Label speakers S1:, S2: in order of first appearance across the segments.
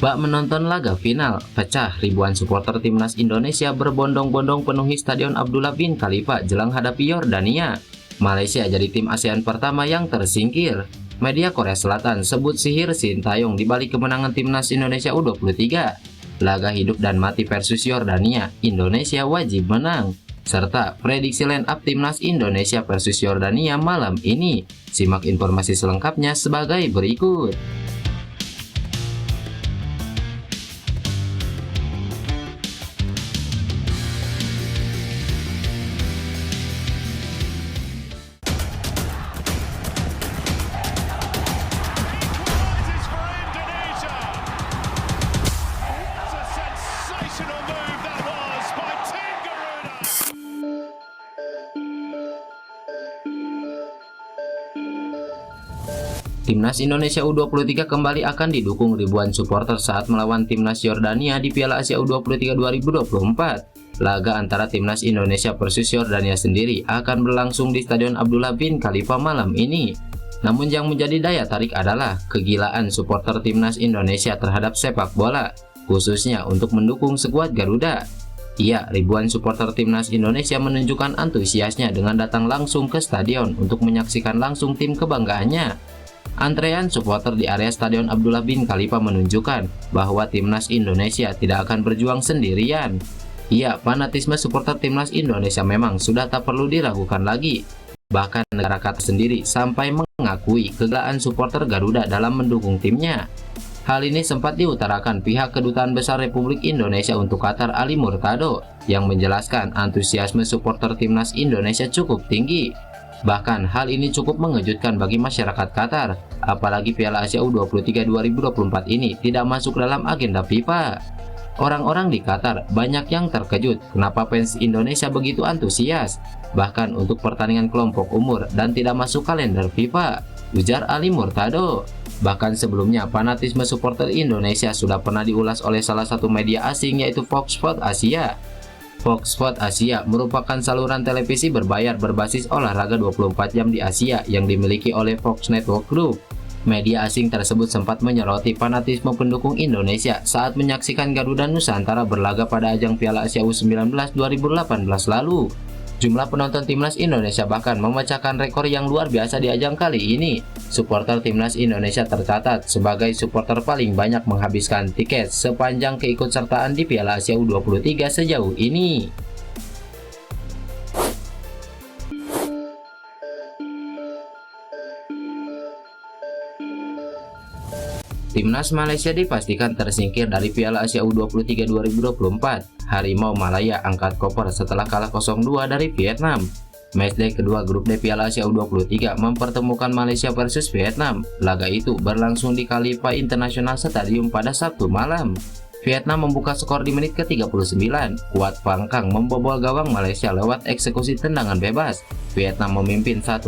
S1: Bak menonton laga final, pecah ribuan supporter timnas Indonesia berbondong-bondong penuhi Stadion Abdullah bin Khalifa jelang hadapi Yordania. Malaysia jadi tim ASEAN pertama yang tersingkir. Media Korea Selatan sebut sihir Sintayong di balik kemenangan timnas Indonesia U23. Laga hidup dan mati versus Yordania, Indonesia wajib menang. Serta prediksi line up timnas Indonesia versus Yordania malam ini. Simak informasi selengkapnya sebagai berikut. Timnas Indonesia U23 kembali akan didukung ribuan supporter saat melawan timnas Yordania di Piala Asia U23 2024. Laga antara timnas Indonesia versus Yordania sendiri akan berlangsung di Stadion Abdullah bin Khalifa malam ini. Namun yang menjadi daya tarik adalah kegilaan supporter timnas Indonesia terhadap sepak bola, khususnya untuk mendukung skuad Garuda. Iya, ribuan supporter timnas Indonesia menunjukkan antusiasnya dengan datang langsung ke stadion untuk menyaksikan langsung tim kebanggaannya. Antrean supporter di area Stadion Abdullah bin Khalifa menunjukkan bahwa timnas Indonesia tidak akan berjuang sendirian. Iya, fanatisme supporter timnas Indonesia memang sudah tak perlu diragukan lagi. Bahkan negara Qatar sendiri sampai mengakui kegilaan supporter Garuda dalam mendukung timnya. Hal ini sempat diutarakan pihak Kedutaan Besar Republik Indonesia untuk Qatar Ali Murtado yang menjelaskan antusiasme supporter timnas Indonesia cukup tinggi. Bahkan hal ini cukup mengejutkan bagi masyarakat Qatar, apalagi Piala Asia U23 2024 ini tidak masuk dalam agenda FIFA. Orang-orang di Qatar banyak yang terkejut kenapa fans Indonesia begitu antusias, bahkan untuk pertandingan kelompok umur dan tidak masuk kalender FIFA, ujar Ali Murtado. Bahkan sebelumnya fanatisme supporter Indonesia sudah pernah diulas oleh salah satu media asing yaitu Fox Sports Asia. Fox Sports Asia merupakan saluran televisi berbayar berbasis olahraga 24 jam di Asia yang dimiliki oleh Fox Network Group. Media asing tersebut sempat menyoroti fanatisme pendukung Indonesia saat menyaksikan Garuda Nusantara berlaga pada ajang Piala Asia U19 2018 lalu. Jumlah penonton timnas Indonesia bahkan memecahkan rekor yang luar biasa di ajang kali ini. Supporter timnas Indonesia tercatat sebagai supporter paling banyak menghabiskan tiket sepanjang keikutsertaan di Piala Asia U23 sejauh ini. Timnas Malaysia dipastikan tersingkir dari Piala Asia U23 2024. Harimau Malaya angkat koper setelah kalah 0-2 dari Vietnam. Matchday kedua grup D Piala Asia U23 mempertemukan Malaysia versus Vietnam. Laga itu berlangsung di Khalifa International Stadium pada Sabtu malam. Vietnam membuka skor di menit ke-39. Kuat Pangkang membobol gawang Malaysia lewat eksekusi tendangan bebas. Vietnam memimpin 1-0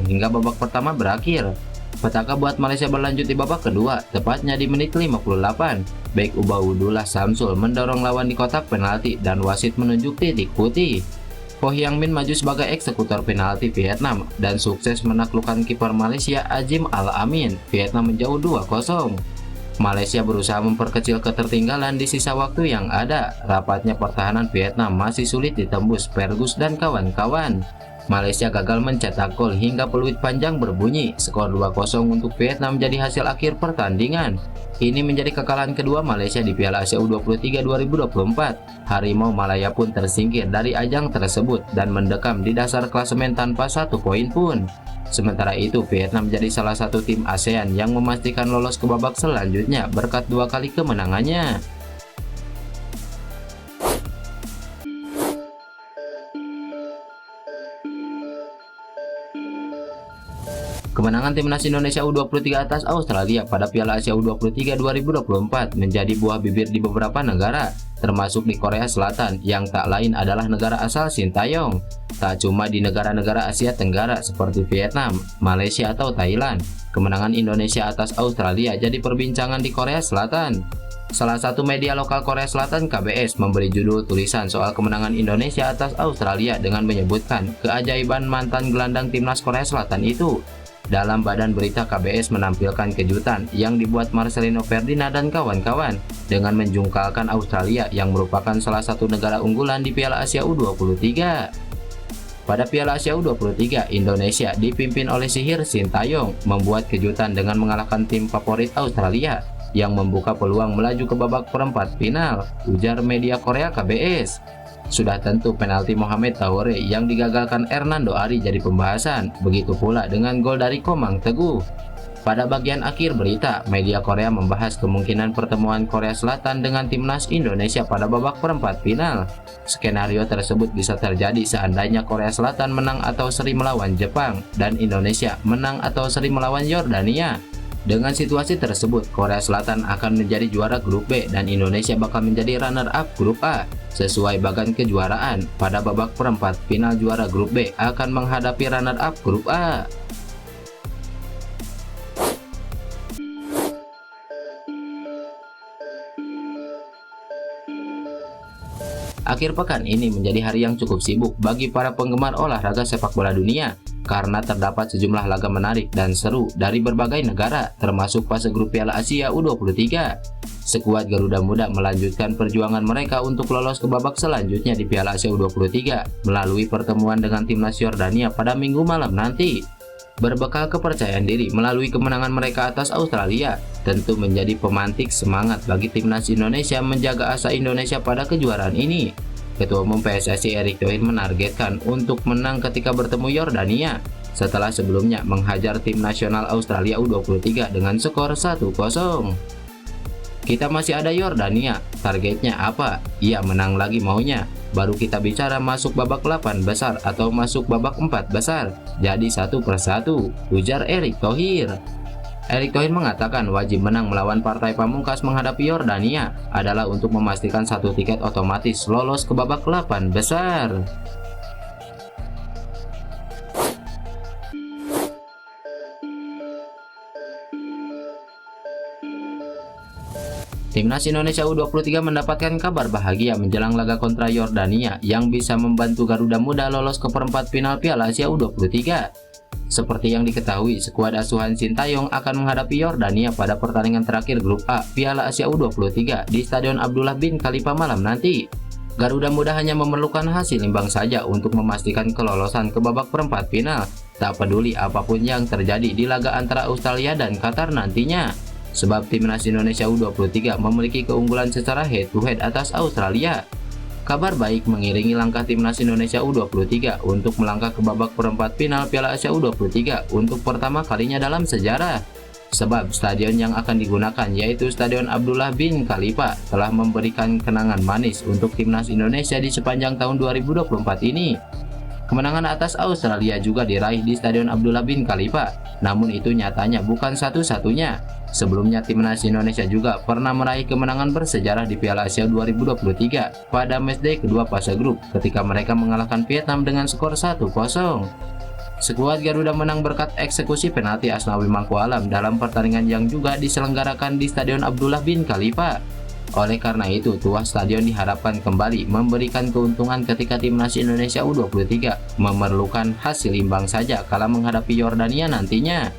S1: hingga babak pertama berakhir. Petaka buat Malaysia berlanjut di babak kedua, tepatnya di menit ke-58. Bek Ubaidullah Samsul mendorong lawan di kotak penalti dan wasit menunjuk titik putih. Ho Hyang Min maju sebagai eksekutor penalti Vietnam dan sukses menaklukkan kiper Malaysia Azim Al-Amin. Vietnam menjauh 2-0. Malaysia berusaha memperkecil ketertinggalan di sisa waktu yang ada. Rapatnya pertahanan Vietnam masih sulit ditembus Fergus dan kawan-kawan. Malaysia gagal mencetak gol hingga peluit panjang berbunyi. Skor 2-0 untuk Vietnam jadi hasil akhir pertandingan. Ini menjadi kekalahan kedua Malaysia di Piala Asia U23 2024. Harimau Malaya pun tersingkir dari ajang tersebut dan mendekam di dasar klasemen tanpa 1 poin pun. Sementara itu, Vietnam menjadi salah satu tim ASEAN yang memastikan lolos ke babak selanjutnya berkat 2 kali kemenangannya. Kemenangan timnas Indonesia U23 atas Australia pada Piala Asia U23 2024 menjadi buah bibir di beberapa negara, termasuk di Korea Selatan yang tak lain adalah negara asal Sintayong. Tak cuma di negara-negara Asia Tenggara seperti Vietnam, Malaysia atau Thailand, kemenangan Indonesia atas Australia jadi perbincangan di Korea Selatan. Salah satu media lokal Korea Selatan, KBS, memberi judul tulisan soal kemenangan Indonesia atas Australia dengan menyebutkan keajaiban mantan gelandang timnas Korea Selatan itu. Dalam badan berita KBS menampilkan kejutan yang dibuat Marcelino Ferdinand dan kawan-kawan dengan menjungkalkan Australia yang merupakan salah satu negara unggulan di Piala Asia U23. Pada Piala Asia U23, Indonesia dipimpin oleh Sihir Sintayong membuat kejutan dengan mengalahkan tim favorit Australia yang membuka peluang melaju ke babak perempat final, ujar media Korea KBS. Sudah tentu penalti Mohamed Traore yang digagalkan Hernando Ari jadi pembahasan, begitu pula dengan gol dari Komang Teguh. Pada bagian akhir berita, media Korea membahas kemungkinan pertemuan Korea Selatan dengan timnas Indonesia pada babak perempat final. Skenario tersebut bisa terjadi seandainya Korea Selatan menang atau seri melawan Jepang dan Indonesia menang atau seri melawan Yordania. Dengan situasi tersebut, Korea Selatan akan menjadi juara grup B dan Indonesia bakal menjadi runner-up grup A. Sesuai bagan kejuaraan, pada babak perempat final juara grup B akan menghadapi runner-up grup A. Akhir pekan ini menjadi hari yang cukup sibuk bagi para penggemar olahraga sepak bola dunia karena terdapat sejumlah laga menarik dan seru dari berbagai negara termasuk fase grup Piala Asia U23. Skuad Garuda Muda melanjutkan perjuangan mereka untuk lolos ke babak selanjutnya di Piala Asia U23 melalui pertemuan dengan timnas Yordania pada Minggu malam nanti. Berbekal kepercayaan diri melalui kemenangan mereka atas Australia, tentu menjadi pemantik semangat bagi timnas Indonesia menjaga asa Indonesia pada kejuaraan ini. Ketua Umum PSSI Erick Thohir menargetkan untuk menang ketika bertemu Yordania, setelah sebelumnya menghajar tim nasional Australia U23 dengan skor 1-0. Kita masih ada Yordania, targetnya apa? Iya, menang lagi maunya. Baru kita bicara masuk babak 8 besar atau masuk babak 4 besar. Jadi satu persatu, ujar Erick Thohir. Erick Thohir mengatakan wajib menang melawan partai pamungkas menghadapi Yordania adalah untuk memastikan satu tiket otomatis lolos ke babak 8 besar. Timnas Indonesia U23 mendapatkan kabar bahagia menjelang laga kontra Yordania yang bisa membantu Garuda Muda lolos ke perempat final Piala Asia U23. Seperti yang diketahui, skuad asuhan Sintayong akan menghadapi Yordania pada pertandingan terakhir grup A Piala Asia U23 di Stadion Abdullah bin Khalifa malam nanti. Garuda Muda hanya memerlukan hasil imbang saja untuk memastikan kelolosan ke babak perempat final, tak peduli apapun yang terjadi di laga antara Australia dan Qatar nantinya. Sebab timnas Indonesia U23 memiliki keunggulan secara head-to-head atas Australia. Kabar baik mengiringi langkah timnas Indonesia U23 untuk melangkah ke babak perempat final Piala Asia U23 untuk pertama kalinya dalam sejarah. Sebab stadion yang akan digunakan yaitu Stadion Abdullah bin Khalifa telah memberikan kenangan manis untuk timnas Indonesia di sepanjang tahun 2024 ini. Kemenangan atas Australia juga diraih di Stadion Abdullah bin Khalifa, namun itu nyatanya bukan satu-satunya. Sebelumnya timnas Indonesia juga pernah meraih kemenangan bersejarah di Piala Asia 2023 pada matchday kedua fase grup ketika mereka mengalahkan Vietnam dengan skor 1-0. Skuad Garuda menang berkat eksekusi penalti Asnawi Mangkualam dalam pertandingan yang juga diselenggarakan di Stadion Abdullah bin Khalifa. Oleh karena itu, tuah stadion diharapkan kembali memberikan keuntungan ketika timnas Indonesia U23 memerlukan hasil imbang saja kala menghadapi Yordania nantinya.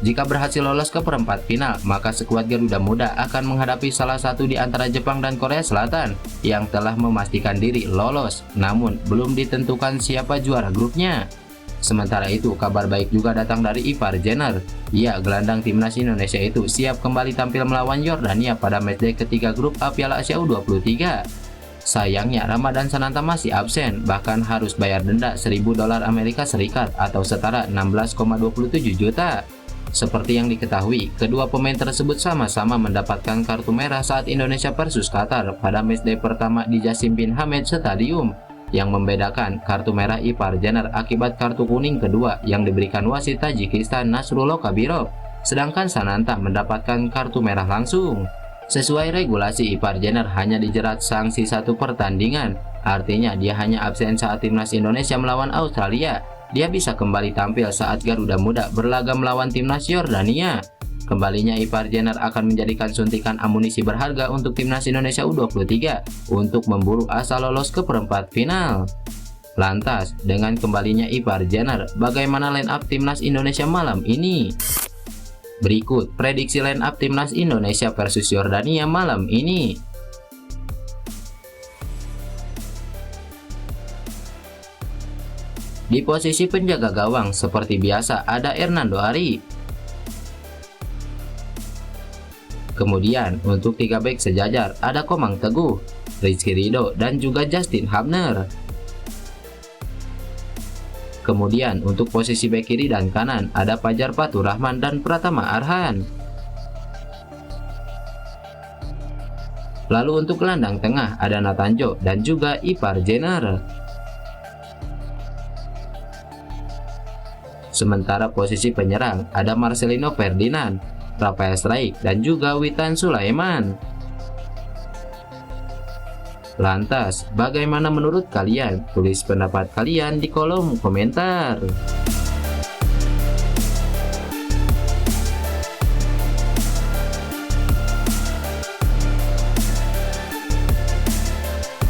S1: Jika berhasil lolos ke perempat final, maka skuad Garuda Muda akan menghadapi salah satu di antara Jepang dan Korea Selatan yang telah memastikan diri lolos, namun belum ditentukan siapa juara grupnya. Sementara itu, kabar baik juga datang dari Ivar Jenner. Ya, gelandang timnas Indonesia itu siap kembali tampil melawan Yordania pada matchday ketiga grup A Piala Asia U23. Sayangnya, Ramadan Sananta masih absen, bahkan harus bayar denda $1.000 Amerika Serikat atau setara 16,27 juta. Seperti yang diketahui, kedua pemain tersebut sama-sama mendapatkan kartu merah saat Indonesia versus Qatar pada matchday pertama di Jassim bin Hamad Stadium. Yang membedakan kartu merah Ivar Jenner akibat kartu kuning kedua yang diberikan wasit Tajikistan Nasrullah Kabirov, sedangkan Sananta mendapatkan kartu merah langsung. Sesuai regulasi, Ivar Jenner hanya dijerat sanksi satu pertandingan, artinya dia hanya absen saat timnas Indonesia melawan Australia. Dia bisa kembali tampil saat Garuda Muda berlaga melawan timnas Yordania. Kembalinya Ivar Jenner akan menjadikan suntikan amunisi berharga untuk timnas Indonesia U23 untuk memburu asa lolos ke perempat final. Lantas, dengan kembalinya Ivar Jenner, bagaimana line up timnas Indonesia malam ini? Berikut prediksi line up timnas Indonesia versus Yordania malam ini. Di posisi penjaga gawang seperti biasa ada Hernando Ari. Kemudian untuk 3 bek sejajar ada Komang Teguh, Rizky Ridho, dan juga Justin Hubner. Kemudian untuk posisi bek kiri dan kanan ada Fajar Faturrahman dan Pratama Arhan. Lalu untuk gelandang tengah ada Nathan Joe dan juga Ivar Jenner. Sementara posisi penyerang ada Marcelino Ferdinand, Rafael Struijk, dan juga Witan Sulaiman. Lantas, bagaimana menurut kalian? Tulis pendapat kalian di kolom komentar.